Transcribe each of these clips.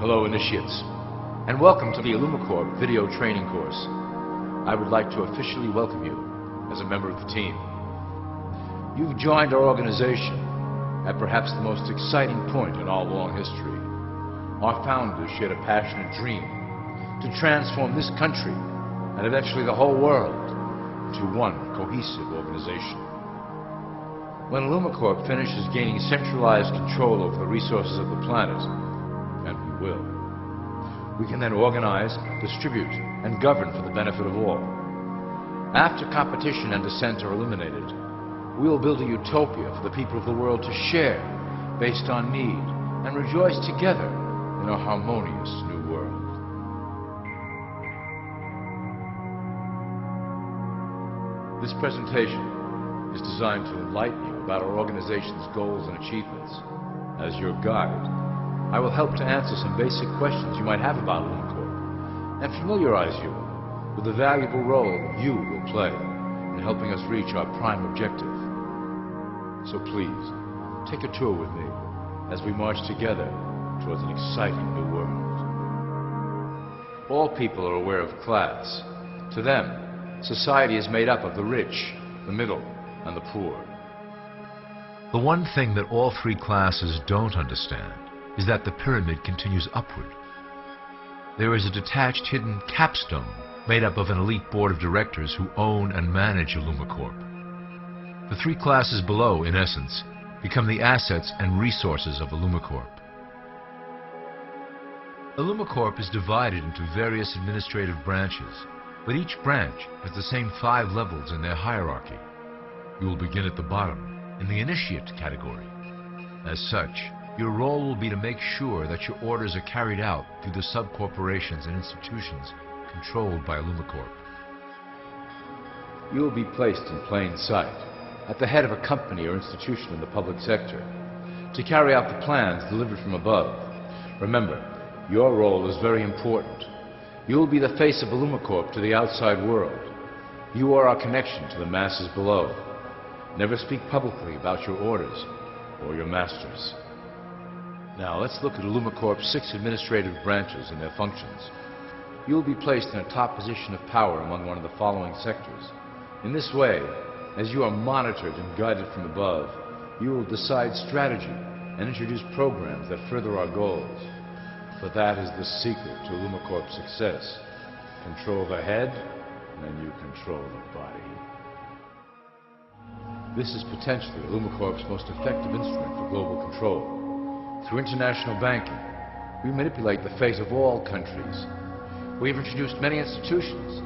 Hello, initiates, and welcome to the Illumicorp video training course. I would like to officially welcome you as a member of the team. You've joined our organization at perhaps the most exciting point in our long history. Our founders shared a passionate dream to transform this country and eventually the whole world into one cohesive organization. When Illumicorp finishes gaining centralized control over the resources of the planet, and we will, we can then organize, distribute, and govern for the benefit of all. After competition and dissent are eliminated, we will build a utopia for the people of the world to share based on need and rejoice together in a harmonious new world. This presentation is designed to enlighten you about our organization's goals and achievements. As your guide, I will help to answer some basic questions you might have about Illumicorp and familiarize you with the valuable role you will play in helping us reach our prime objective. So please, take a tour with me as we march together towards an exciting new world. All people are aware of class. To them, society is made up of the rich, the middle, and the poor. The one thing that all three classes don't understand is that the pyramid continues upward. There is a detached hidden capstone made up of an elite board of directors who own and manage Illumicorp. The three classes below, in essence, become the assets and resources of Illumicorp. Illumicorp is divided into various administrative branches, but each branch has the same 5 levels in their hierarchy. You will begin at the bottom, in the initiate category. As such, your role will be to make sure that your orders are carried out through the sub-corporations and institutions controlled by Illumicorp. You will be placed in plain sight, at the head of a company or institution in the public sector, to carry out the plans delivered from above. Remember, your role is very important. You will be the face of Illumicorp to the outside world. You are our connection to the masses below. Never speak publicly about your orders or your masters. Now, let's look at Illumicorp's 6 administrative branches and their functions. You will be placed in a top position of power among one of the following sectors. In this way, as you are monitored and guided from above, you will decide strategy and introduce programs that further our goals. For that is the secret to Illumicorp's success. Control the head, and you control the body. This is potentially Illumicorp's most effective instrument for global control. Through international banking, we manipulate the fate of all countries. We have introduced many institutions,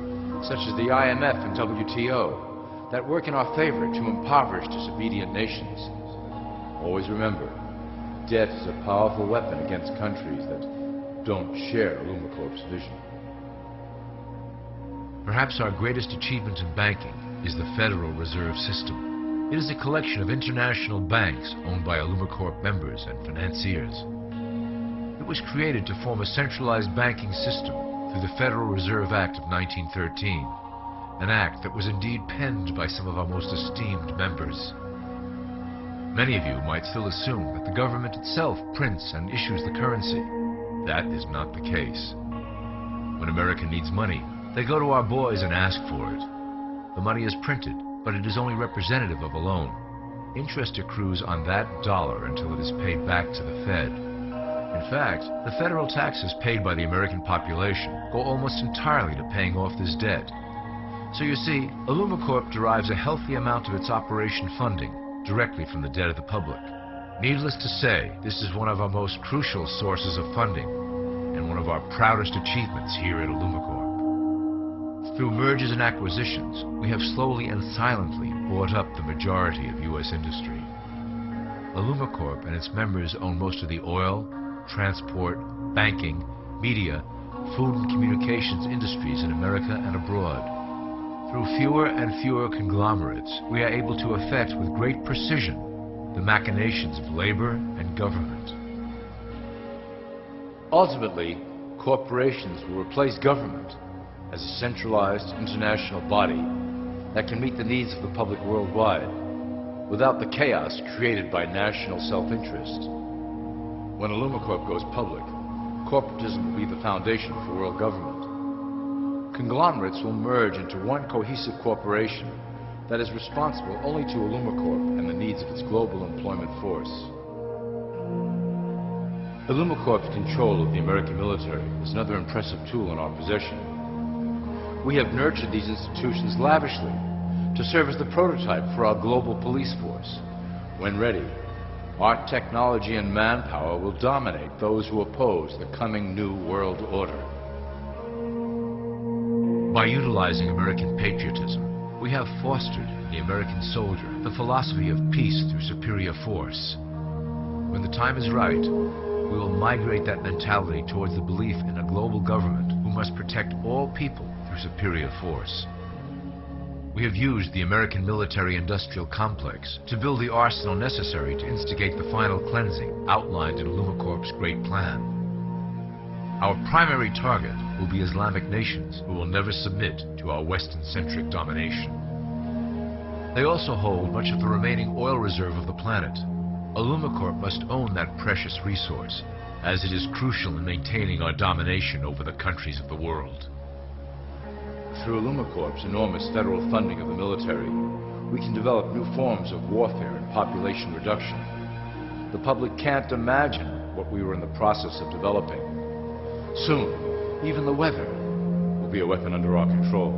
such as the IMF and WTO, that work in our favor to impoverish disobedient nations. Always remember, debt is a powerful weapon against countries that don't share Illumicorp's vision. Perhaps our greatest achievement in banking is the Federal Reserve System. It is a collection of international banks owned by Illumicorp members and financiers. It was created to form a centralized banking system through the Federal Reserve Act of 1913, an act that was indeed penned by some of our most esteemed members. Many of you might still assume that the government itself prints and issues the currency. That is not the case. When America needs money, they go to our boys and ask for it. The money is printed, but it is only representative of a loan. Interest accrues on that dollar until it is paid back to the Fed. In fact, the federal taxes paid by the American population go almost entirely to paying off this debt. So you see, Illumicorp derives a healthy amount of its operation funding directly from the debt of the public. Needless to say, this is one of our most crucial sources of funding and one of our proudest achievements here at Illumicorp. Through mergers and acquisitions, we have slowly and silently bought up the majority of U.S. industry. Illumicorp and its members own most of the oil, transport, banking, media, food and communications industries in America and abroad. Through fewer and fewer conglomerates, we are able to effect with great precision the machinations of labor and government. Ultimately, corporations will replace government as a centralized international body that can meet the needs of the public worldwide without the chaos created by national self-interest. When Illumicorp goes public, Corporatism will be the foundation for world government. Conglomerates will merge into one cohesive corporation that is responsible only to Illumicorp and the needs of its global employment force. Illumicorp's control of the American military is another impressive tool in our possession. We have nurtured these institutions lavishly to serve as the prototype for our global police force. When ready, our technology and manpower will dominate those who oppose the coming new world order. By utilizing American patriotism, we have fostered in the American soldier the philosophy of peace through superior force. When the time is right, we will migrate that mentality towards the belief in a global government who must protect all people through superior force. We have used the American military-industrial complex to build the arsenal necessary to instigate the final cleansing outlined in Illumicorp's great plan. Our primary target will be Islamic nations who will never submit to our Western-centric domination. They also hold much of the remaining oil reserve of the planet. Illumicorp must own that precious resource, as it is crucial in maintaining our domination over the countries of the world. Through Illumicorp's enormous federal funding of the military, we can develop new forms of warfare and population reduction. The public can't imagine what we were in the process of developing. Soon, even the weather will be a weapon under our control.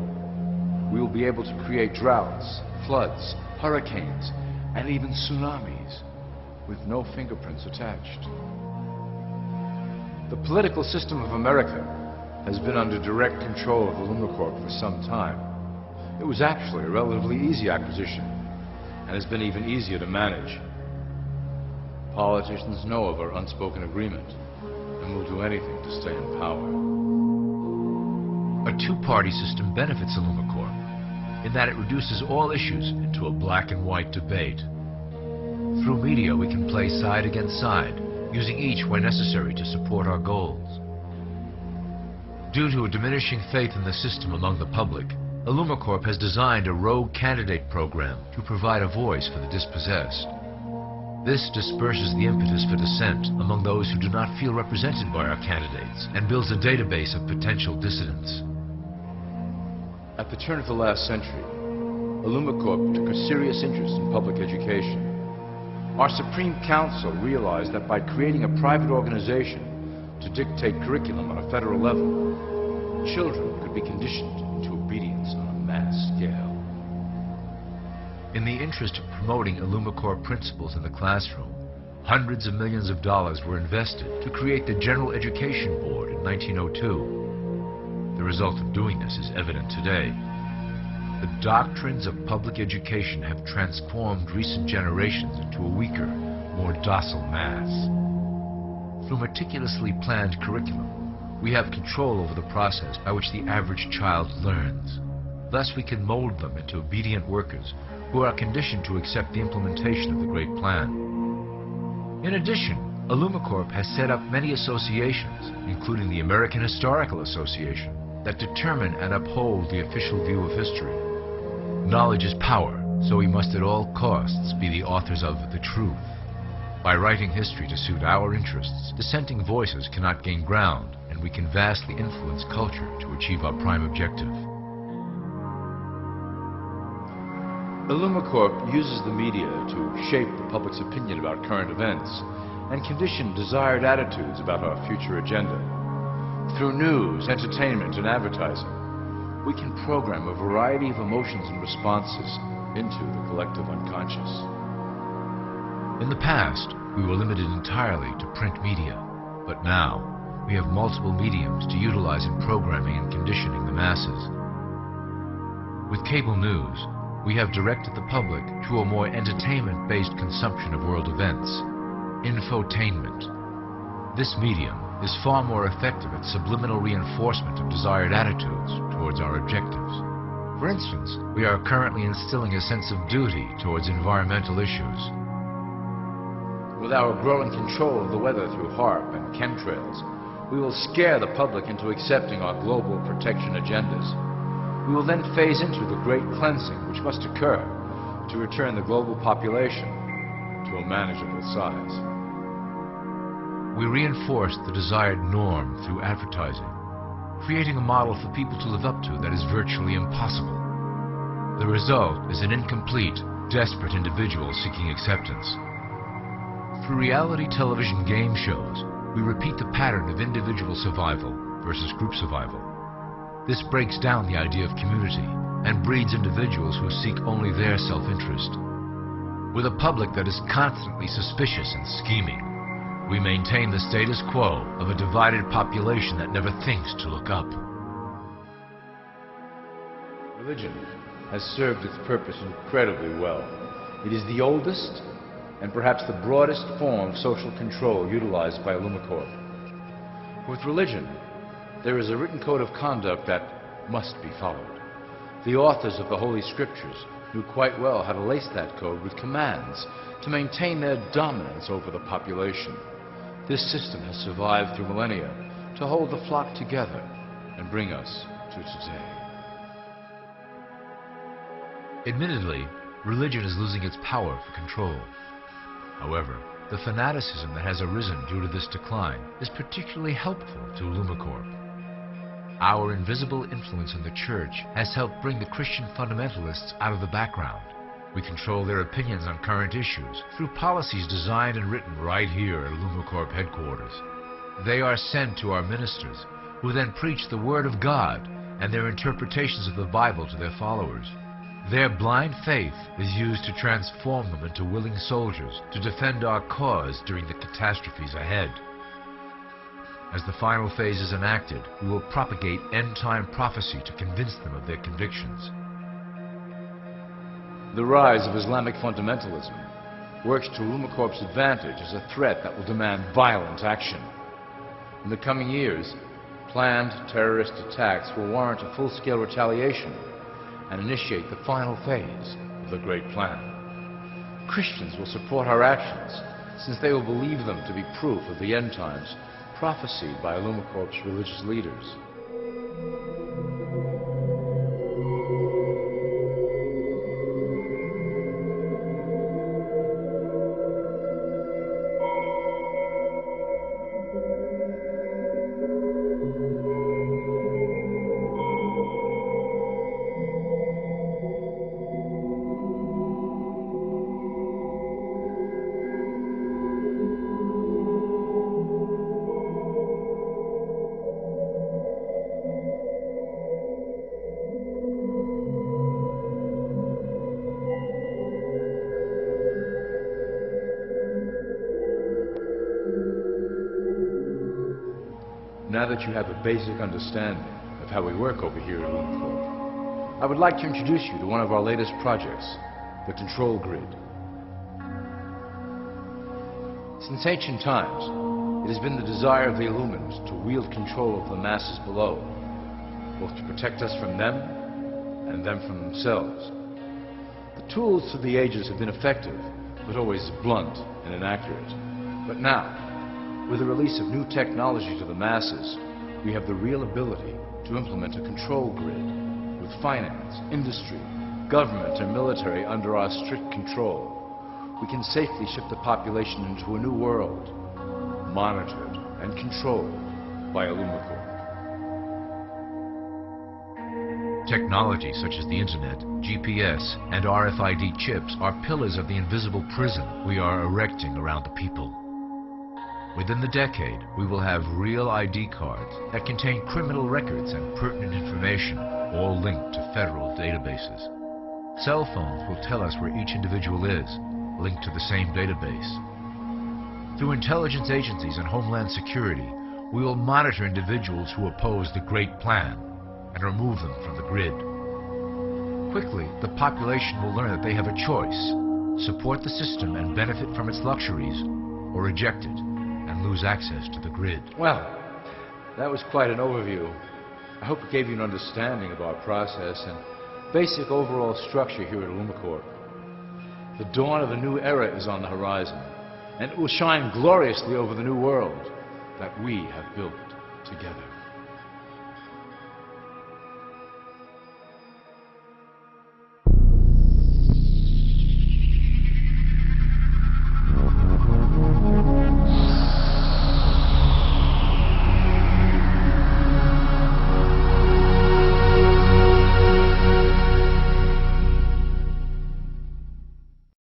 We will be able to create droughts, floods, hurricanes, and even tsunamis with no fingerprints attached. The political system of America has been under direct control of Illumicorp for some time. It was actually a relatively easy acquisition, and has been even easier to manage. Politicians know of our unspoken agreement, and will do anything to stay in power. A two-party system benefits Illumicorp in that it reduces all issues into a black and white debate. Through media, we can play side against side, using each where necessary to support our goals. Due to a diminishing faith in the system among the public, Illumicorp has designed a rogue candidate program to provide a voice for the dispossessed. This disperses the impetus for dissent among those who do not feel represented by our candidates and builds a database of potential dissidents. At the turn of the last century, Illumicorp took a serious interest in public education. Our Supreme Council realized that by creating a private organization to dictate curriculum on a federal level, children could be conditioned into obedience on a mass scale. In the interest of promoting Illumicorp principles in the classroom, hundreds of millions of dollars were invested to create the General Education Board in 1902. The result of doing this is evident today. The doctrines of public education have transformed recent generations into a weaker, more docile mass. Through meticulously planned curriculum, we have control over the process by which the average child learns. Thus, we can mold them into obedient workers who are conditioned to accept the implementation of the Great Plan. In addition, Illumicorp has set up many associations, including the American Historical Association, that determine and uphold the official view of history. Knowledge is power, so we must at all costs be the authors of the truth. By writing history to suit our interests, dissenting voices cannot gain ground, and we can vastly influence culture to achieve our prime objective. Illumicorp uses the media to shape the public's opinion about current events and condition desired attitudes about our future agenda. Through news, entertainment, and advertising, we can program a variety of emotions and responses into the collective unconscious. In the past, we were limited entirely to print media, but now we have multiple mediums to utilize in programming and conditioning the masses. With cable news, we have directed the public to a more entertainment-based consumption of world events, infotainment. This medium is far more effective at subliminal reinforcement of desired attitudes towards our objectives. For instance, we are currently instilling a sense of duty towards environmental issues. With our growing control of the weather through HAARP and chemtrails, we will scare the public into accepting our global protection agendas. We will then phase into the great cleansing which must occur to return the global population to a manageable size. We reinforce the desired norm through advertising, creating a model for people to live up to that is virtually impossible. The result is an incomplete, desperate individual seeking acceptance. Through reality television game shows, we repeat the pattern of individual survival versus group survival. This breaks down the idea of community and breeds individuals who seek only their self-interest. With a public that is constantly suspicious and scheming, we maintain the status quo of a divided population that never thinks to look up. Religion has served its purpose incredibly well. It is the oldest and perhaps the broadest form of social control utilized by Illumicorp. With religion, there is a written code of conduct that must be followed. The authors of the Holy Scriptures knew quite well how to lace that code with commands to maintain their dominance over the population. This system has survived through millennia to hold the flock together and bring us to today. Admittedly, religion is losing its power for control. However, the fanaticism that has arisen due to this decline is particularly helpful to Illumicorp. Our invisible influence in the Church has helped bring the Christian fundamentalists out of the background. We control their opinions on current issues through policies designed and written right here at Illumicorp headquarters. They are sent to our ministers, who then preach the Word of God and their interpretations of the Bible to their followers. Their blind faith is used to transform them into willing soldiers to defend our cause during the catastrophes ahead. As the final phase is enacted, we will propagate end-time prophecy to convince them of their convictions. The rise of Islamic fundamentalism works to Illumicorp's advantage as a threat that will demand violent action. In the coming years, planned terrorist attacks will warrant a full-scale retaliation and initiate the final phase of the Great Plan. Christians will support our actions, since they will believe them to be proof of the end times prophesied by Illumicorp's religious leaders. Now that you have a basic understanding of how we work over here at Illumicorp, I would like to introduce you to one of our latest projects, the Control Grid. Since ancient times, it has been the desire of the Illuminati to wield control of the masses below, both to protect us from them and them from themselves. The tools through the ages have been effective, but always blunt and inaccurate. But now, with the release of new technology to the masses, we have the real ability to implement a control grid with finance, industry, government, and military under our strict control. We can safely shift the population into a new world, monitored and controlled by Illumicorp. Technology such as the Internet, GPS, and RFID chips are pillars of the invisible prison we are erecting around the people. Within the decade, we will have real ID cards that contain criminal records and pertinent information, all linked to federal databases. Cell phones will tell us where each individual is, linked to the same database. Through intelligence agencies and Homeland Security, we will monitor individuals who oppose the Great Plan and remove them from the grid. Quickly, the population will learn that they have a choice: support the system and benefit from its luxuries, or reject it and lose access to the grid. Well, that was quite an overview. I hope it gave you an understanding of our process and basic overall structure here at Illumicorp. The dawn of a new era is on the horizon, and it will shine gloriously over the new world that we have built together.